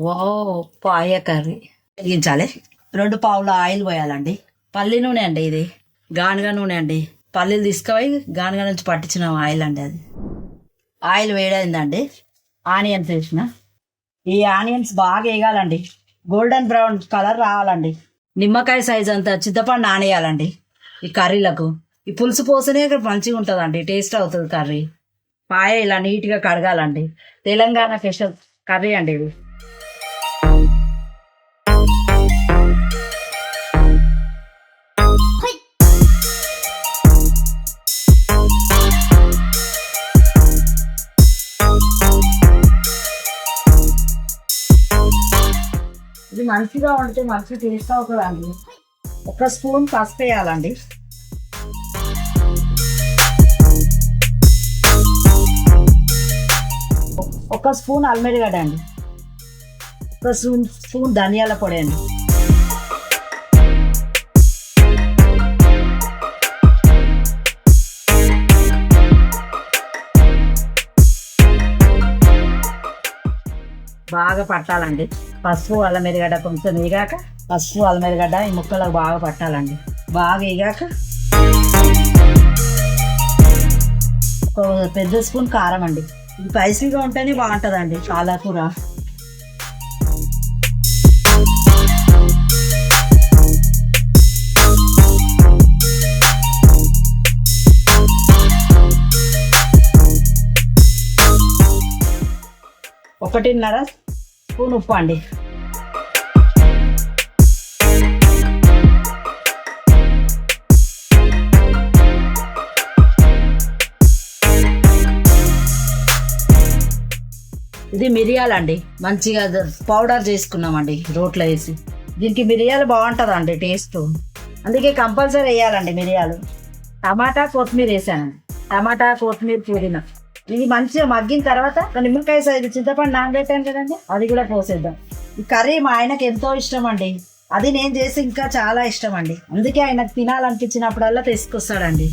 Wow, పాయ curry వేగించాలి. 2 పావుల oil పోయాలండి. పల్లి నూనె అండి, ఇది గానుగ నూనె అండి. పల్లీలు తీసుకుపోయి గానుగ నుంచి పట్టించిన ఆయిల్ అండి అది. ఆయిల్ వేడైందండి. ఆనియన్స్ వేసిన. ఈ ఆనియన్స్ బాగా వేగాలండి, గోల్డెన్ బ్రౌన్ కలర్ రావాలండి. నిమ్మకాయ సైజ్ అంతా చింతపండు నానేయాలండి ఈ కర్రీలకు. ఈ పులుసు పోసనే మంచిగా ఉంటుందండి, టేస్ట్ అవుతుంది కర్రీ. పాయ ఇలా నీట్గా కడగాలండి. తెలంగాణ స్పెషల్ కర్రీ అండి ఇది. ఇది మంచిగా ఉంటే మంచి టేస్ట్ అవుతుందండి. 1 స్పూన్ పసుపు వేయాలండి. ఒక స్పూన్ అల్మెరిగడ్డ అండి. 1 స్పూన్ ధనియాల పొడి అండి. బాగా పట్టాలండి. పసుపు అల్లం ఎర్రగడ్డ కొంచెం వేగాక, పసుపు అల్లం ఎర్రగడ్డ ఈ ముక్కలకు బాగా పట్టాలండి. బాగా వేగాక ఒక పెద్ద స్పూన్ కారం అండి. ఇది స్పైసీగా ఉంటేనే బాగుంటుందండి చాలా కూర. ఒకటిన్నర స్పూన్ ఉప్పు అండి. ఇది మిరియాలండి, మంచిగా పౌడర్ చేసుకున్నామండి రోట్లో వేసి. దీనికి మిరియాలు బాగుంటుందండి టేస్ట్, అందుకే కంపల్సరీ వేయాలండి మిరియాలు. టమాటా కొత్తిమీర వేసానండి. టమాటా కొత్తిమీర పుదీనా ఇది మంచిగా మగ్గిన తర్వాత నిమ్మకాయ సైజు చింతపండు నానబెట్టాను కదండి, అది కూడా పోసేద్దాం. ఈ కర్రీ మా ఆయనకు ఎంతో ఇష్టం అండి, అది నేను చేసి ఇంకా చాలా ఇష్టం అండి. అందుకే ఆయనకు తినాలనిపించినప్పుడల్లా తీసుకొస్తాడండి.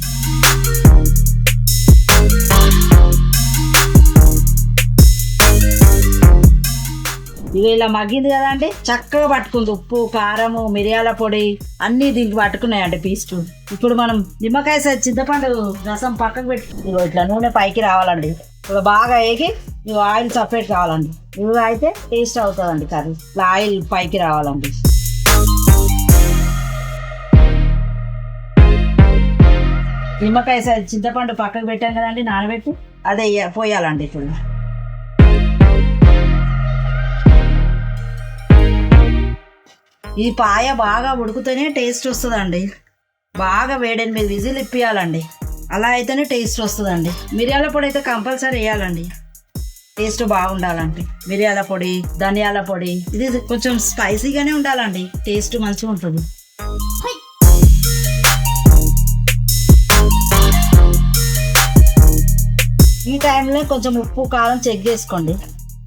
ఇవి ఇలా మగ్గింది కదా అండి, చక్కగా పట్టుకుంది. ఉప్పు, కారము, మిరియాల పొడి అన్నీ దీనికి పట్టుకున్నాయండి పీస్టు. ఇప్పుడు మనం నిమ్మకాయ సైజ్ చింతపండు రసం పక్కకు పెట్టి ఇట్లా నూనె పైకి రావాలండి. ఇవి బాగా వేగి ఇవి ఆయిల్ సపరేట్ కావాలండి. ఇవి అయితే టేస్ట్ అవుతుందండి కర్రీ. ఇట్లా ఆయిల్ పైకి రావాలండి. నిమ్మకాయ సైజ్ చింతపండు పక్కకు పెట్టాం కదండి నానబెట్టి, అదే పోయాలండి ఇప్పుడు. ఈ పాయ బాగా ఉడికితేనే టేస్ట్ వస్తుందండి. బాగా 7-8 విజిల్ ఇప్పియాలండి, అలా అయితేనే టేస్ట్ వస్తుందండి. మిరియాల పొడి అయితే కంపల్సరీ వేయాలండి, టేస్ట్ బాగుండాలండి. మిరియాల పొడి, ధనియాల పొడి ఇది కొంచెం స్పైసీగానే ఉండాలండి, టేస్ట్ మంచిగా ఉంటుంది. ఈ టైంలో కొంచెం ఉప్పు, కారం చెక్ చేసుకోండి.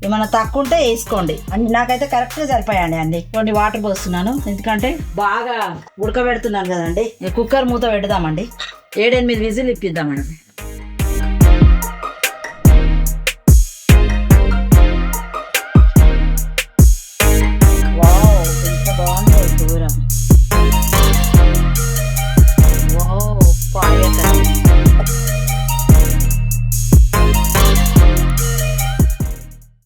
ఏమైనా తక్కువ ఉంటే వేసుకోండి. నాకైతే కరెక్ట్గా సరిపోయాయండి అన్ని. కొన్ని వాటర్ పోస్తున్నాను, ఎందుకంటే బాగా ఉడకబెడుతున్నాను కదండి. కుక్కర్ మూత పెడదామండి. 7-8 విజిల్ ఇప్పిద్దామండి.